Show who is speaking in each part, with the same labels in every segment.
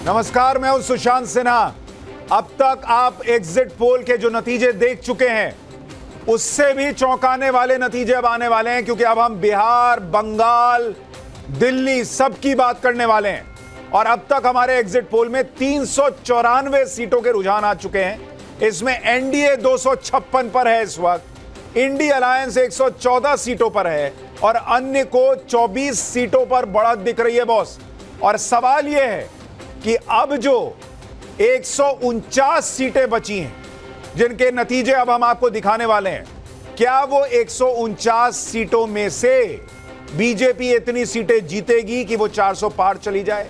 Speaker 1: नमस्कार, मैं हूं सुशांत सिन्हा। अब तक आप एग्जिट पोल के जो नतीजे देख चुके हैं उससे भी चौंकाने वाले नतीजे अब आने वाले हैं, क्योंकि अब हम बिहार, बंगाल, दिल्ली सबकी बात करने वाले हैं। और अब तक हमारे एग्जिट पोल में 394 सीटों के रुझान आ चुके हैं। इसमें एनडीए 256 पर है इस वक्त, इंडिया अलायंस 114 सीटों पर है और अन्य को 24 सीटों पर बढ़त दिख रही है बॉस। और सवाल यह है कि अब जो 149 सीटें बची हैं जिनके नतीजे अब हम आपको दिखाने वाले हैं, क्या वो 149 सीटों में से बीजेपी इतनी सीटें जीतेगी कि वो 400 पार चली जाए?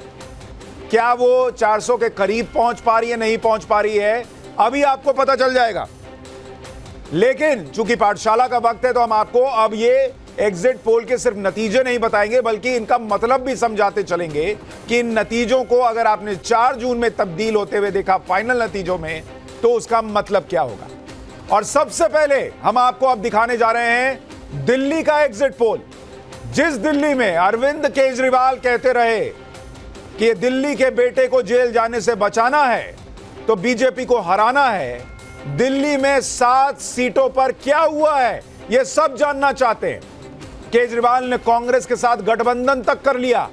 Speaker 1: क्या वो 400 के करीब पहुंच पा रही है, नहीं पहुंच पा रही है, अभी आपको पता चल जाएगा। लेकिन चूंकि पाठशाला का वक्त है तो हम आपको अब ये एग्जिट पोल के सिर्फ नतीजे नहीं बताएंगे, बल्कि इनका मतलब भी समझाते चलेंगे कि इन नतीजों को अगर आपने 4 जून में तब्दील होते हुए देखा फाइनल नतीजों में, तो उसका मतलब क्या होगा। और सबसे पहले हम आपको अब दिखाने जा रहे हैं दिल्ली का एग्जिट पोल। जिस दिल्ली में अरविंद केजरीवाल कहते रहे कि दिल्ली के बेटे को जेल जाने से बचाना है तो बीजेपी को हराना है, दिल्ली में 7 सीटों पर क्या हुआ है यह सब जानना चाहते हैं। केजरीवाल ने कांग्रेस के साथ गठबंधन तक कर लिया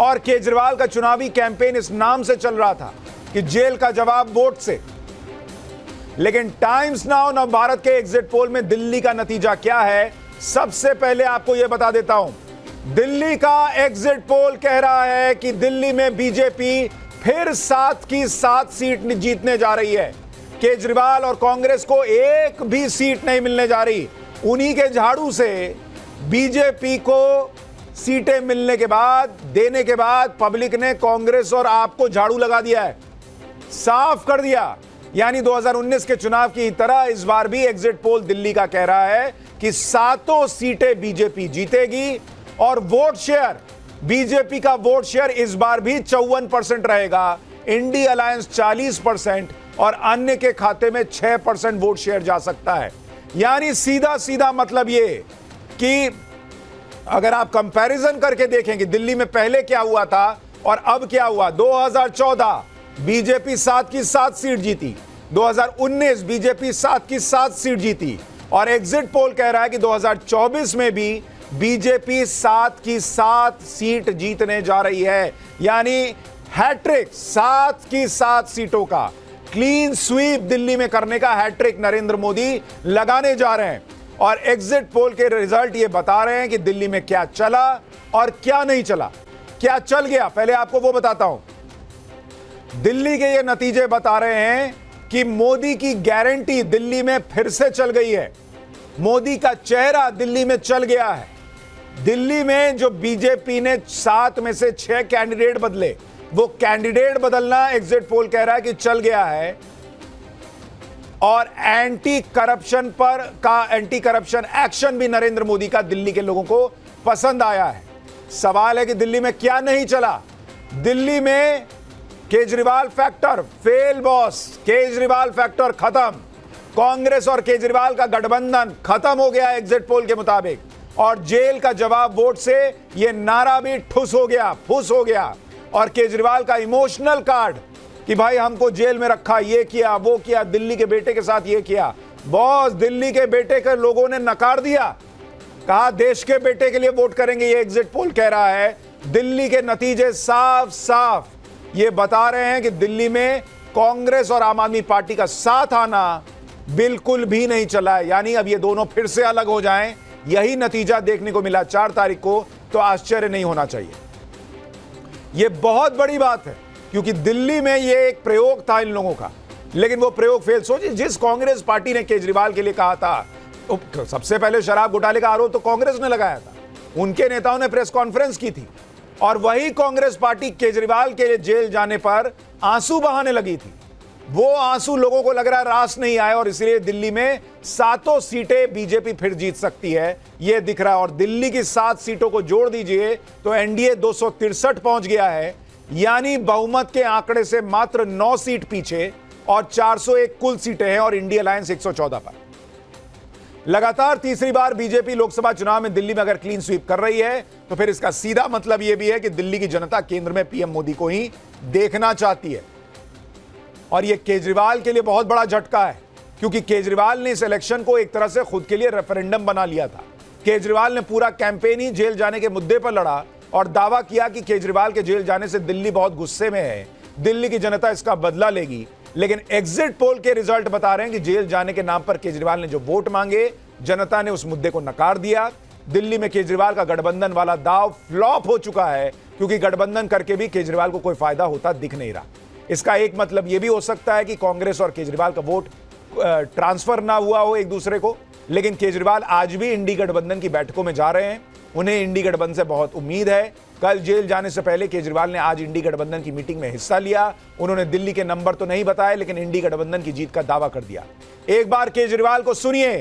Speaker 1: और केजरीवाल का चुनावी कैंपेन इस नाम से चल रहा था कि जेल का जवाब वोट से। लेकिन टाइम्स नाउ नव भारत के एग्जिट पोल में दिल्ली का नतीजा क्या है, सबसे पहले आपको यह बता देता हूं। दिल्ली का एग्जिट पोल कह रहा है कि दिल्ली में बीजेपी फिर 7 की 7 सीट जीतने जा रही है। केजरीवाल और कांग्रेस को एक भी सीट नहीं मिलने जा रही। उन्हीं के झाड़ू से बीजेपी को सीटें मिलने के बाद, देने के बाद पब्लिक ने कांग्रेस और आपको झाड़ू लगा दिया है, साफ कर दिया। यानी 2019 के चुनाव की तरह इस बार भी एग्जिट पोल दिल्ली का कह रहा है कि 7 सीटें बीजेपी जीतेगी और वोट शेयर, बीजेपी का वोट शेयर इस बार भी 54% रहेगा, इंडिया अलायंस 40% और अन्य के खाते में 6% वोट शेयर जा सकता है। यानी सीधा सीधा मतलब ये कि अगर आप कंपैरिजन करके देखेंगे दिल्ली में पहले क्या हुआ था और अब क्या हुआ। 2014 बीजेपी 7 की 7 सीट जीती, 2019 बीजेपी 7 की 7 सीट जीती और एग्जिट पोल कह रहा है कि 2024 में भी बीजेपी 7 की 7 सीट जीतने जा रही है। यानी हैट्रिक 7 की 7 सीटों का क्लीन स्वीप दिल्ली में करने का हैट्रिक नरेंद्र मोदी लगाने जा रहे हैं। और एग्जिट पोल के रिजल्ट ये बता रहे हैं कि दिल्ली में क्या चला और क्या नहीं चला। क्या चल गया पहले आपको वो बताता हूं। दिल्ली के ये नतीजे बता रहे हैं कि मोदी की गारंटी दिल्ली में फिर से चल गई है। मोदी का चेहरा दिल्ली में चल गया है। दिल्ली में जो बीजेपी ने 7 में से 6 कैंडिडेट बदले, वो कैंडिडेट बदलना एग्जिट पोल कह रहा है कि चल गया है। और एंटी करप्शन एक्शन भी नरेंद्र मोदी का दिल्ली के लोगों को पसंद आया है। सवाल है कि दिल्ली में क्या नहीं चला। दिल्ली में Kejriwal factor fail boss, Kejriwal factor खत्म। कांग्रेस और केजरीवाल का गठबंधन खत्म हो गया एग्जिट पोल के मुताबिक। और जेल का जवाब वोट से यह नारा भी ठुस हो गया, फुस हो गया। और केजरीवाल का इमोशनल कार्ड कि भाई हमको जेल में रखा, ये किया, वो किया, दिल्ली के बेटे के साथ ये किया। बॉस, दिल्ली के बेटे के लोगों ने नकार दिया, कहा देश के बेटे के लिए वोट करेंगे। ये एग्जिट पोल कह रहा है। दिल्ली के नतीजे साफ साफ ये बता रहे हैं कि दिल्ली में कांग्रेस और आम आदमी पार्टी का साथ आना बिल्कुल भी नहीं चला है। यानी अब ये दोनों फिर से अलग हो जाएं, यही नतीजा देखने को मिला 4 तारीख को, तो आश्चर्य नहीं होना चाहिए। यह बहुत बड़ी बात है क्योंकि दिल्ली में यह एक प्रयोग था इन लोगों का, लेकिन वो प्रयोग फेल। सोचिए, जिस कांग्रेस पार्टी ने केजरीवाल के लिए कहा था, तो सबसे पहले शराब घोटाले का आरोप तो कांग्रेस ने लगाया था, उनके नेताओं ने प्रेस कॉन्फ्रेंस की थी और वही कांग्रेस पार्टी केजरीवाल के जेल जाने पर आंसू बहाने लगी थी। वो आंसू लोगों को लग रहा है रास नहीं आए और इसलिए दिल्ली में 7 सीटें बीजेपी फिर जीत सकती है, यह दिख रहा है। और दिल्ली की 7 सीटों को जोड़ दीजिए तो एनडीए 263 पहुंच गया है, यानी बहुमत के आंकड़े से मात्र 9 सीट पीछे और 401 कुल सीटें हैं और इंडिया अलायंस 114 पर। लगातार तीसरी बार बीजेपी लोकसभा चुनाव में दिल्ली में अगर क्लीन स्वीप कर रही है तो फिर इसका सीधा मतलब यह भी है कि दिल्ली की जनता केंद्र में पीएम मोदी को ही देखना चाहती है। और यह केजरीवाल के लिए बहुत बड़ा झटका है, क्योंकि केजरीवाल ने इस इलेक्शन को एक तरह से खुद के लिए रेफरेंडम बना लिया था। केजरीवाल ने पूरा कैंपेन ही जेल जाने के मुद्दे पर लड़ा और दावा किया कि केजरीवाल के जेल जाने से दिल्ली बहुत गुस्से में है, दिल्ली की जनता इसका बदला लेगी। लेकिन एग्जिट पोल के रिजल्ट बता रहे हैं कि जेल जाने के नाम पर केजरीवाल ने जो वोट मांगे, जनता ने उस मुद्दे को नकार दिया। दिल्ली में केजरीवाल का गठबंधन वाला दाव फ्लॉप हो चुका है, क्योंकि गठबंधन करके भी केजरीवाल को कोई फायदा होता दिख नहीं रहा। इसका एक मतलब यह भी हो सकता है कि कांग्रेस और केजरीवाल का वोट ट्रांसफर ना हुआ हो एक दूसरे को, लेकिन केजरीवाल आज भी इंडी गठबंधन की बैठकों में जा रहे हैं। उन्हें इंडी गठबंधन से बहुत उम्मीद है। कल जेल जाने से पहले केजरीवाल ने आज इंडी गठबंधन की मीटिंग में हिस्सा लिया। उन्होंने दिल्ली के नंबर तो नहीं बताए, लेकिन इंडी गठबंधन की जीत का दावा कर दिया। एक बार केजरीवाल को सुनिए,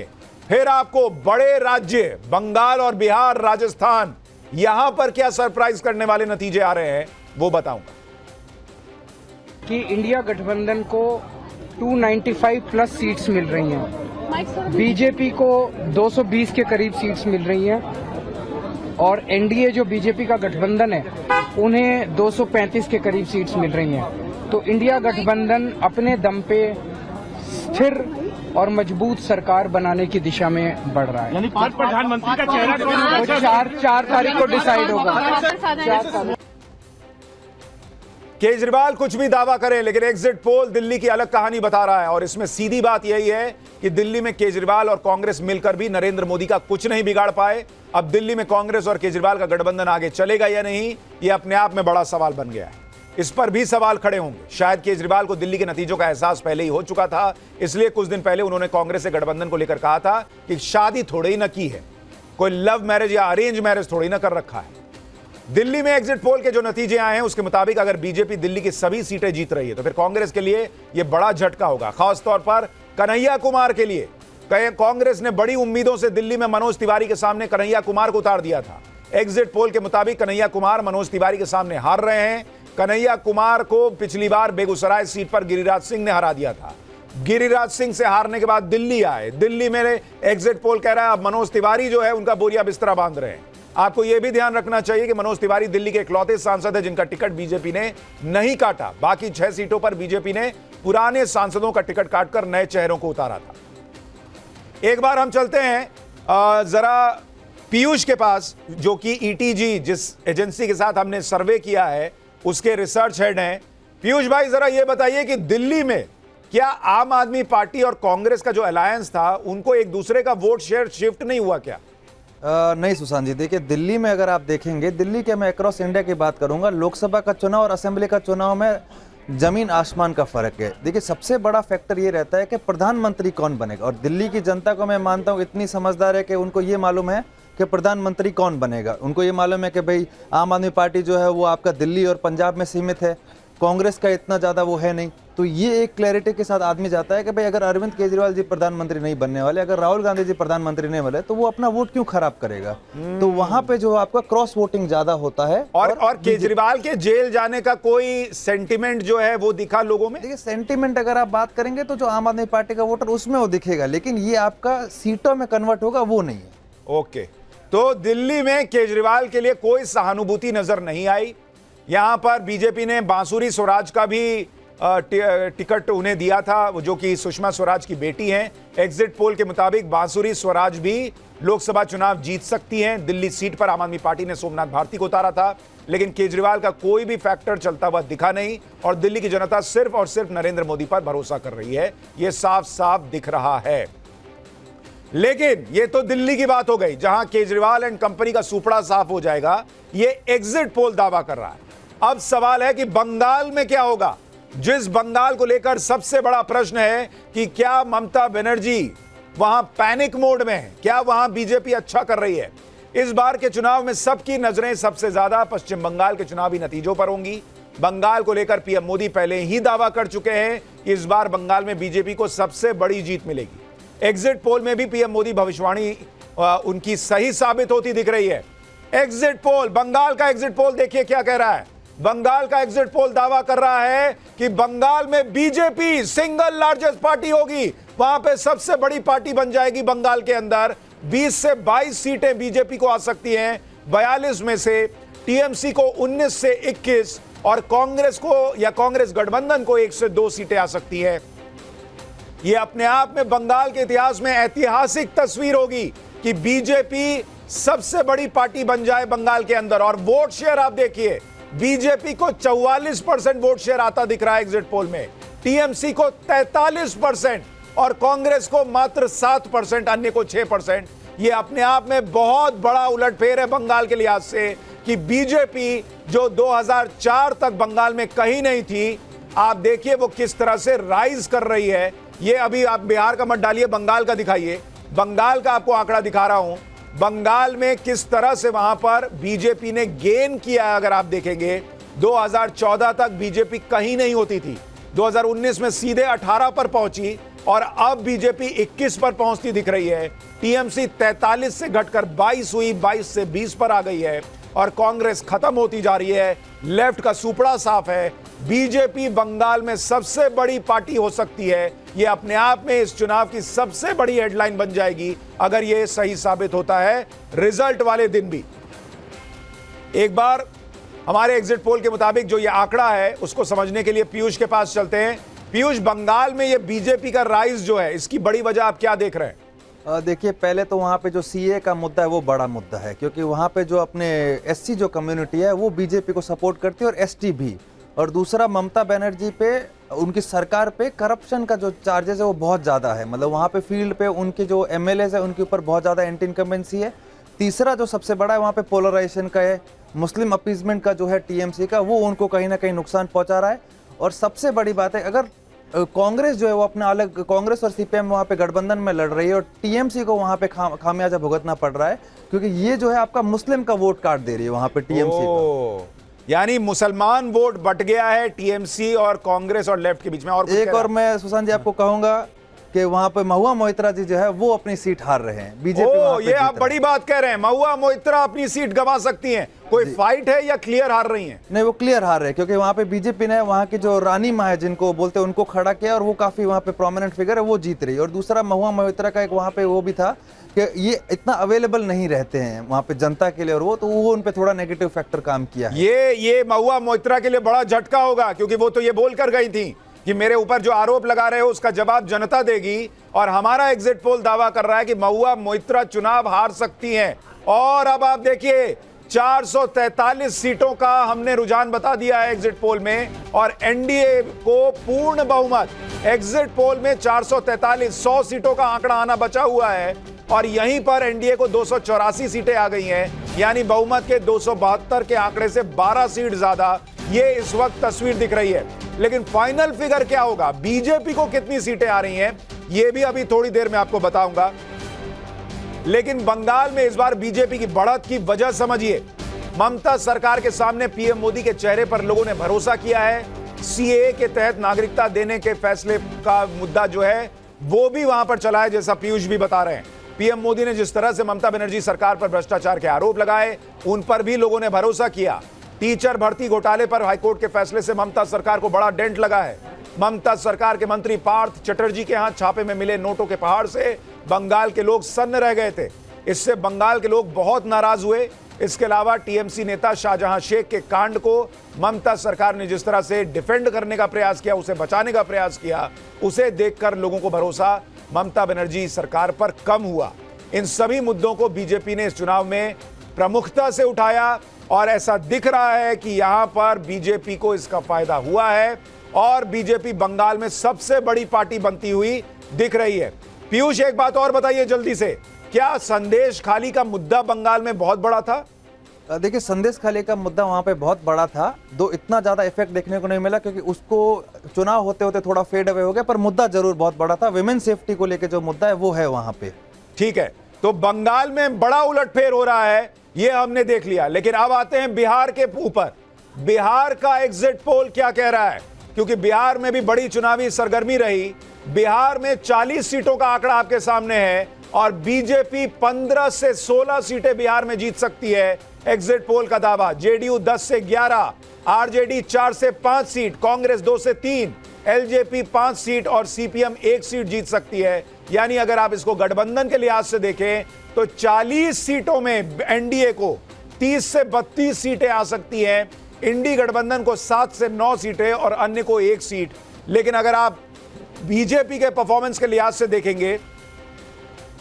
Speaker 1: फिर आपको बड़े राज्य बंगाल और बिहार, राजस्थान, यहां पर क्या सरप्राइज करने वाले नतीजे आ रहे हैं वो बताऊंगा।
Speaker 2: कि इंडिया गठबंधन को 295 प्लस सीट्स मिल रही हैं, बीजेपी को 220 के करीब सीट्स मिल रही हैं और एनडीए जो बीजेपी का गठबंधन है उन्हें 235 के करीब सीट्स मिल रही हैं। तो इंडिया गठबंधन अपने दम पे स्थिर और मजबूत सरकार बनाने की दिशा में बढ़ रहा है।
Speaker 3: यानी पांच प्रधानमंत्री का चेहरा कौन होगा?
Speaker 2: वो 4 तारीख को डिसाइड होगा।
Speaker 1: केजरीवाल कुछ भी दावा करें, लेकिन एग्जिट पोल दिल्ली की अलग कहानी बता रहा है। और इसमें सीधी बात यही है कि दिल्ली में केजरीवाल और कांग्रेस मिलकर भी नरेंद्र मोदी का कुछ नहीं बिगाड़ पाए। अब दिल्ली में कांग्रेस और केजरीवाल का गठबंधन आगे चलेगा या नहीं, यह अपने आप में बड़ा सवाल बन गया है। इस पर भी सवाल खड़े होंगे। शायद केजरीवाल को दिल्ली के नतीजों का एहसास पहले ही हो चुका था, इसलिए कुछ दिन पहले उन्होंने कांग्रेस से गठबंधन को लेकर कहा था कि शादी थोड़ी ही न की है, कोई लव मैरिज या अरेंज मैरिज थोड़ी ना कर रखा है। दिल्ली में एग्जिट पोल के जो नतीजे आए हैं उसके मुताबिक अगर बीजेपी दिल्ली की सभी सीटें जीत रही है तो फिर कांग्रेस के लिए यह बड़ा झटका होगा, खासतौर पर कन्हैया कुमार के लिए। कांग्रेस ने बड़ी उम्मीदों से दिल्ली में मनोज तिवारी के सामने कन्हैया कुमार को उतार दिया था। एग्जिट पोल के मुताबिक कन्हैया कुमार मनोज तिवारी के सामने हार रहे हैं। कन्हैया कुमार को पिछली बार बेगूसराय सीट पर गिरिराज सिंह ने हरा दिया था। गिरिराज सिंह से हारने के बाद दिल्ली आए। दिल्ली में एग्जिट पोल कह रहा है अब मनोज तिवारी जो है उनका बोरिया बिस्तरा बांध रहे हैं। आपको यह भी ध्यान रखना चाहिए कि मनोज तिवारी दिल्ली के इकलौते सांसद है जिनका टिकट बीजेपी ने नहीं काटा। बाकी 6 सीटों पर बीजेपी ने पुराने सांसदों का टिकट काटकर नए चेहरों को उतारा था। एक बार हम चलते हैं जरा पीयूष के पास, जो कि ईटीजी जिस एजेंसी के साथ हमने सर्वे किया है उसके रिसर्च हेड हैं। पीयूष भाई, जरा यह बताइए कि दिल्ली में क्या आम आदमी पार्टी और कांग्रेस का जो अलायंस था उनको एक दूसरे का वोट शेयर शिफ्ट नहीं हुआ क्या?
Speaker 4: नहीं सुशांत जी, देखिए दिल्ली में अगर आप देखेंगे, दिल्ली के मैं अक्रॉस इंडिया की बात करूंगा, लोकसभा का चुनाव और असेंबली का चुनाव में जमीन आसमान का फर्क है। देखिए सबसे बड़ा फैक्टर ये रहता है कि प्रधानमंत्री कौन बनेगा, और दिल्ली की जनता को मैं मानता हूँ इतनी समझदार है कि उनको ये मालूम है कि प्रधानमंत्री कौन बनेगा। उनको ये मालूम है कि भाई आम आदमी पार्टी जो है वो आपका दिल्ली और पंजाब में सीमित है, कांग्रेस का इतना ज़्यादा वो है नहीं। तो ये एक क्लैरिटी के साथ आदमी जाता है कि भाई अगर अरविंद केजरीवाल जी प्रधानमंत्री नहीं बनने वाले, अगर राहुल गांधी जी प्रधानमंत्री नहीं बने, तो वो अपना वोट क्यों खराब करेगा। तो वहां पे जो आपका क्रॉस वोटिंग ज्यादा होता है।
Speaker 1: और केजरीवाल के जेल जाने का कोई सेंटिमेंट जो है वो दिखा लोगों में?
Speaker 4: देखिए सेंटिमेंट अगर आप बात करेंगे तो जो आम आदमी पार्टी का वोटर उसमें वो दिखेगा, लेकिन ये आपका सीटों में कन्वर्ट होगा वो नहीं है।
Speaker 1: ओके, तो दिल्ली में केजरीवाल के लिए कोई सहानुभूति नजर नहीं आई। यहां पर बीजेपी ने बांसुरी स्वराज का भी टिकट उन्हें दिया था, जो कि सुषमा स्वराज की बेटी हैं। एग्जिट पोल के मुताबिक बांसुरी स्वराज भी लोकसभा चुनाव जीत सकती हैं। दिल्ली सीट पर आम आदमी पार्टी ने सोमनाथ भारती को उतारा था, लेकिन केजरीवाल का कोई भी फैक्टर चलता हुआ दिखा नहीं और दिल्ली की जनता सिर्फ और सिर्फ नरेंद्र मोदी पर भरोसा कर रही है। यह साफ साफ दिख रहा है। लेकिन यह तो दिल्ली की बात हो गई, जहां केजरीवाल एंड कंपनी का सुपड़ा साफ हो जाएगा, यह एग्जिट पोल दावा कर रहा है। अब सवाल है कि बंगाल में क्या होगा, जिस बंगाल को लेकर सबसे बड़ा प्रश्न है कि क्या ममता बनर्जी वहां पैनिक मोड में है, क्या वहां बीजेपी अच्छा कर रही है। इस बार के चुनाव में सबकी नजरें सबसे ज्यादा पश्चिम बंगाल के चुनावी नतीजों पर होंगी। बंगाल को लेकर पीएम मोदी पहले ही दावा कर चुके हैं कि इस बार बंगाल में बीजेपी को सबसे बड़ी जीत मिलेगी। एग्जिट पोल में भी पीएम मोदी भविष्यवाणी उनकी सही साबित होती दिख रही है। एग्जिट पोल, बंगाल का एग्जिट पोल देखिए क्या कह रहा है। बंगाल का एग्जिट पोल दावा कर रहा है कि बंगाल में बीजेपी सिंगल लार्जेस्ट पार्टी होगी, वहां पे सबसे बड़ी पार्टी बन जाएगी बंगाल के अंदर। 20 से 22 सीटें बीजेपी को आ सकती हैं 42 में से, टीएमसी को 19 से 21 और कांग्रेस को या कांग्रेस गठबंधन को 1 से 2 सीटें आ सकती हैं। यह अपने आप में बंगाल के इतिहास में ऐतिहासिक तस्वीर होगी कि बीजेपी सबसे बड़ी पार्टी बन जाए बंगाल के अंदर। और वोट शेयर आप देखिए, बीजेपी को 44% वोट शेयर आता दिख रहा है एग्जिट पोल में, टीएमसी को 43% और कांग्रेस को मात्र 7%, अन्य को 6%। यह अपने आप में बहुत बड़ा उलटफेर है बंगाल के लिहाज से कि बीजेपी जो 2004 तक बंगाल में कहीं नहीं थी, आप देखिए वो किस तरह से राइज कर रही है। ये अभी आप बिहार का मत डालिए, बंगाल का दिखाइए। बंगाल का आपको आंकड़ा दिखा रहा हूं, बंगाल में किस तरह से वहां पर बीजेपी ने गेन किया है। अगर आप देखेंगे 2014 तक बीजेपी कहीं नहीं होती थी, 2019 में सीधे 18 पर पहुंची और अब बीजेपी 21 पर पहुंचती दिख रही है। टीएमसी 43 से घटकर 22 हुई, 22 से 20 पर आ गई है और कांग्रेस खत्म होती जा रही है। लेफ्ट का सुपड़ा साफ है, बीजेपी बंगाल में सबसे बड़ी पार्टी हो सकती है। यह अपने आप में इस चुनाव की सबसे बड़ी हेडलाइन बन जाएगी अगर यह सही साबित होता है रिजल्ट वाले दिन भी। एक बार हमारे एग्जिट पोल के मुताबिक जो यह आंकड़ा है उसको समझने के लिए पीयूष के पास चलते हैं। पीयूष, बंगाल में यह बीजेपी का राइज जो है, इसकी बड़ी वजह आप क्या देख रहे हैं?
Speaker 4: देखिए, पहले तो वहाँ पे जो सीए का मुद्दा है वो बड़ा मुद्दा है, क्योंकि वहाँ पे जो अपने एससी जो कम्युनिटी है वो बीजेपी को सपोर्ट करती है और एसटी भी। और दूसरा, ममता बनर्जी पे, उनकी सरकार पे करप्शन का जो चार्जेस है वो बहुत ज़्यादा है। मतलब वहाँ पे फील्ड पे उनके जो एमएलएज है उनके ऊपर बहुत ज़्यादा एंटी इनकम्बेंसी है। तीसरा जो सबसे बड़ा है वहाँ पे पोलराइजेशन का है, मुस्लिम अपीजमेंट का जो है टीएमसी का, वो उनको कहीं ना कहीं नुकसान पहुँचा रहा है। और सबसे बड़ी बात है, अगर कांग्रेस जो है वो अपना अलग, कांग्रेस और सीपीएम वहाँ पे गठबंधन में लड़ रही है और टीएमसी को वहाँ पे खामियाजा भुगतना पड़ रहा है, क्योंकि ये जो है आपका मुस्लिम का वोट काट दे रही है वहाँ पे टीएमसी को।
Speaker 1: यानी मुसलमान वोट बट गया है टीएमसी और कांग्रेस और लेफ्ट के बीच में। और
Speaker 4: एक और मैं सुशांत जी आपको कहूंगा कि वहां पे महुआ मोइत्रा जी जो है वो अपनी सीट हार रहे हैं, बीजेपी
Speaker 1: ये आप बड़ी बात कह रहे हैं, महुआ मोइत्रा अपनी सीट गंवा सकती हैं। कोई फाइट है या क्लियर हार रही हैं?
Speaker 4: नहीं, वो क्लियर हार रहे हैं, क्योंकि वहां पे बीजेपी ने वहां की जो रानी माँ है जिनको बोलते हैं उनको खड़ा किया और वो काफी वहां पे प्रोमिनेंट फिगर है, वो जीत रही है। और दूसरा, महुआ मोइत्रा का एक वहां पे वो भी था कि ये इतना अवेलेबल नहीं रहते हैं वहां पे जनता के लिए, और वो उन पे थोड़ा नेगेटिव फैक्टर काम किया है।
Speaker 1: ये महुआ मोइत्रा के लिए बड़ा झटका होगा, क्योंकि वो तो ये बोल कर गई थी कि मेरे ऊपर जो आरोप लगा रहे हो उसका जवाब जनता देगी। और हमारा एग्जिट पोल दावा कर रहा है कि महुआ मोइत्रा चुनाव हार सकती हैं। और अब आप देखिए 443 सीटों का हमने रुझान बता दिया है एग्जिट पोल में, और एनडीए को पूर्ण बहुमत। एग्जिट पोल में 443, 100 सीटों का आंकड़ा आना बचा हुआ है और यहीं पर एनडीए को 284 सीटें आ गई हैं, यानी बहुमत के 272 के आंकड़े से 12 सीट ज्यादा। ये इस वक्त तस्वीर दिख रही है। लेकिन फाइनल फिगर क्या होगा, बीजेपी को कितनी सीटें आ रही हैं, यह भी अभी थोड़ी देर में आपको बताऊंगा। लेकिन बंगाल में इस बार बीजेपी की बढ़त की वजह समझिए। ममता सरकार के सामने पीएम मोदी के चेहरे पर लोगों ने भरोसा किया है। सीएए के तहत नागरिकता देने के फैसले का मुद्दा जो है वो भी वहां पर चला है, जैसा पीयूष भी बता रहे हैं। पीएम मोदी ने जिस तरह से ममता बनर्जी सरकार पर भ्रष्टाचार के आरोप लगाए, उन पर भी लोगों ने भरोसा किया। टीचर भर्ती घोटाले पर हाईकोर्ट के फैसले से ममता सरकार को बड़ा डेंट लगा है। ममता सरकार के मंत्री पार्थ चटर्जी के हाथ छापे में मिले नोटों के पहाड़ से बंगाल के लोग सन्न रह गए थे। इससे बंगाल के लोग बहुत नाराज हुए। इसके अलावा टीएमसी नेता शाहजहां शेख के कांड को ममता सरकार ने जिस तरह से डिफेंड करने का प्रयास किया, उसे बचाने का प्रयास किया, उसे देखकर लोगों को भरोसा ममता बनर्जी सरकार पर कम हुआ। इन सभी मुद्दों को बीजेपी ने इस चुनाव में प्रमुखता से उठाया और ऐसा दिख रहा है कि यहां पर बीजेपी को इसका फायदा हुआ है और बीजेपी बंगाल में सबसे बड़ी पार्टी बनती हुई दिख रही है। पीयूष, एक बात और बताइए जल्दी से, क्या संदेश खाली का मुद्दा बंगाल में बहुत बड़ा था?
Speaker 4: देखिए, संदेश खाली का मुद्दा वहाँ पे बहुत बड़ा था, दो इतना ज़्यादा इफेक्ट देखने को नहीं मिला क्योंकि उसको चुनाव होते होते थोड़ा फेड अवे हो गया, पर मुद्दा जरूर बहुत बड़ा था। विमेन सेफ्टी को लेकर जो मुद्दा है वो है वहाँ पे।
Speaker 1: ठीक है, तो बंगाल में बड़ा उलटफेर हो रहा है, ये हमने देख लिया। लेकिन अब आते हैं बिहार के ऊपर। बिहार का एग्जिट पोल क्या कह रहा है, क्योंकि बिहार में भी बड़ी चुनावी सरगर्मी रही। बिहार में 40 सीटों का आंकड़ा आपके सामने है और बीजेपी 15 से 16 सीटें बिहार में जीत सकती है। एग्जिट पोल का दावा। जेडीयू 10 से 11, आरजेडी 4 से 5 सीट, कांग्रेस 2 से 3, एलजेपी 5 सीट और सीपीएम 1 सीट जीत सकती है। यानी अगर आप इसको गठबंधन के लिहाज से देखें तो 40 सीटों में एनडीए को 30 से 32 सीटें आ सकती हैं, इंडी गठबंधन को 7 से 9 सीटें और अन्य को 1 सीट। लेकिन अगर आप बीजेपी के परफॉर्मेंस के लिहाज से देखेंगे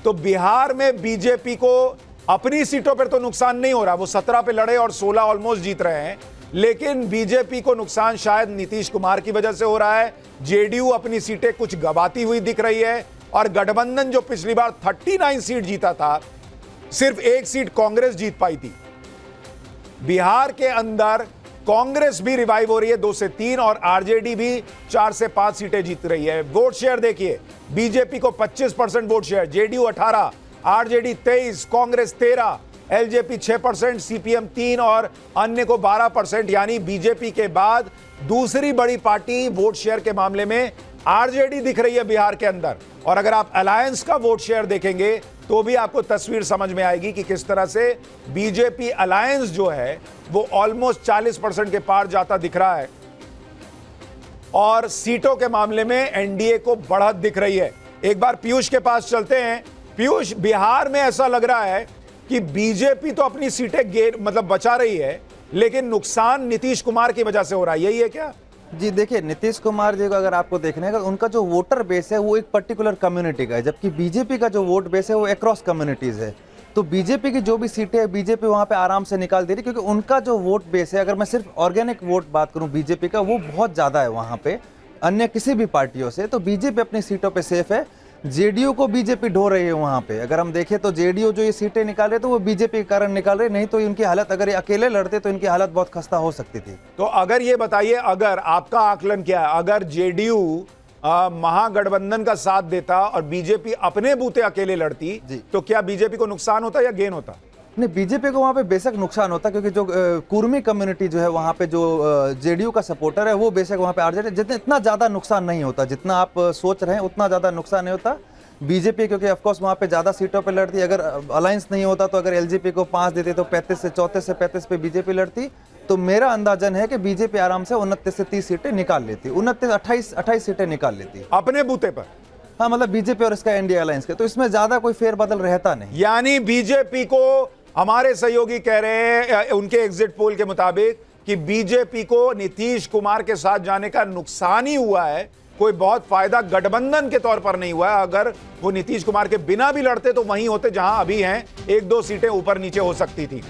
Speaker 1: तो बिहार में बीजेपी को अपनी सीटों पर तो नुकसान नहीं हो रहा, वो 17 पे लड़े और 16 ऑलमोस्ट जीत रहे हैं, लेकिन बीजेपी को नुकसान शायद नीतीश कुमार की वजह से हो रहा है। जेडीयू अपनी सीटें कुछ गंवाती हुई दिख रही है और गठबंधन जो पिछली बार 39 सीट जीता था, सिर्फ 1 सीट कांग्रेस जीत पाई थी। बिहार के अंदर कांग्रेस भी रिवाइव हो रही है 2 से 3 और आरजेडी भी 4 से 5 सीटें जीत रही है। वोट शेयर देखिए, बीजेपी को 25% vote share, JDU 18, RJD 23, Congress 13, LJP 6%, CPM 3 और अन्य को 12%। यानी बीजेपी के बाद दूसरी बड़ी पार्टी वोट शेयर के मामले में आरजेडी दिख रही है बिहार के अंदर। और अगर आप अलायंस का वोट शेयर देखेंगे तो भी आपको तस्वीर समझ में आएगी कि किस तरह से बीजेपी अलायंस जो है वो ऑलमोस्ट 40% के पार जाता दिख रहा है और सीटों के मामले में एनडीए को बढ़त दिख रही है। एक बार पीयूष के पास चलते हैं। पीयूष, बिहार में ऐसा लग रहा है कि बीजेपी तो अपनी सीटें बचा रही है, लेकिन नुकसान नीतीश कुमार की वजह से हो रहा है, यही है क्या?
Speaker 4: जी देखिए, नीतीश कुमार जी को अगर आपको देखना है, उनका जो वोटर बेस है वो एक पर्टिकुलर कम्युनिटी का है, जबकि बीजेपी का जो वोट बेस है वो अक्रॉस कम्युनिटीज है। तो बीजेपी की जो भी सीटें है बीजेपी वहां पे आराम से निकाल दे रही, क्योंकि उनका जो वोट बेस है, अगर मैं सिर्फ ऑर्गेनिक वोट बात करूं बीजेपी का, वो बहुत ज्यादा है वहां पे अन्य किसी भी पार्टियों से। तो बीजेपी अपनी सीटों पे सेफ है। जेडीयू को बीजेपी ढो रही है वहां पे। अगर हम देखें तो जेडीयू जो ये सीटें निकाल रहे तो वो बीजेपी के कारण निकाल रहे, नहीं तो इनकी हालत, अगर ये अकेले लड़ते तो इनकी हालत बहुत खस्ता हो सकती थी।
Speaker 1: तो अगर ये बताइए, अगर आपका आकलन क्या है, अगर जेडीयू महागठबंधन का साथ देता और बीजेपी अपने बूते अकेले लड़ती तो क्या बीजेपी को नुकसान होता या गेन होता?
Speaker 4: नहीं, बीजेपी को वहाँ पे बेशक नुकसान होता, क्योंकि जो कुर्मी कम्युनिटी जो है वहाँ पे जो जेडीयू का सपोर्टर है वो बेशक वहाँ पे आरजेडी, जितना इतना ज़्यादा नुकसान नहीं होता जितना आप सोच रहे हैं, उतना ज़्यादा नुकसान नहीं होता बीजेपी, क्योंकि ऑफकोर्स वहाँ पे ज़्यादा सीटों पे लड़ती। अगर अलायंस नहीं होता तो अगर एलजेपी को 5 देते तो 34 से 35 पे बीजेपी लड़ती। तो मेरा अंदाजन है कि बीजेपी आराम से 29 से 30 सीटें निकाल लेती, 28 सीटें निकाल लेती
Speaker 1: अपने बूते पर।
Speaker 4: हाँ, मतलब बीजेपी और इसका एनडीए अलायंस के, तो इसमें ज्यादा कोई फेरबदल रहता नहीं।
Speaker 1: यानी बीजेपी को हमारे सहयोगी कह रहे हैं उनके एग्जिट पोल के मुताबिक कि बीजेपी को नीतीश कुमार के साथ जाने का नुकसान ही हुआ है, कोई बहुत फायदा गठबंधन के तौर पर नहीं हुआ है। अगर वो नीतीश कुमार के बिना भी लड़ते तो वहीं होते जहां अभी हैं, 1-2 सीटें ऊपर नीचे हो सकती थी।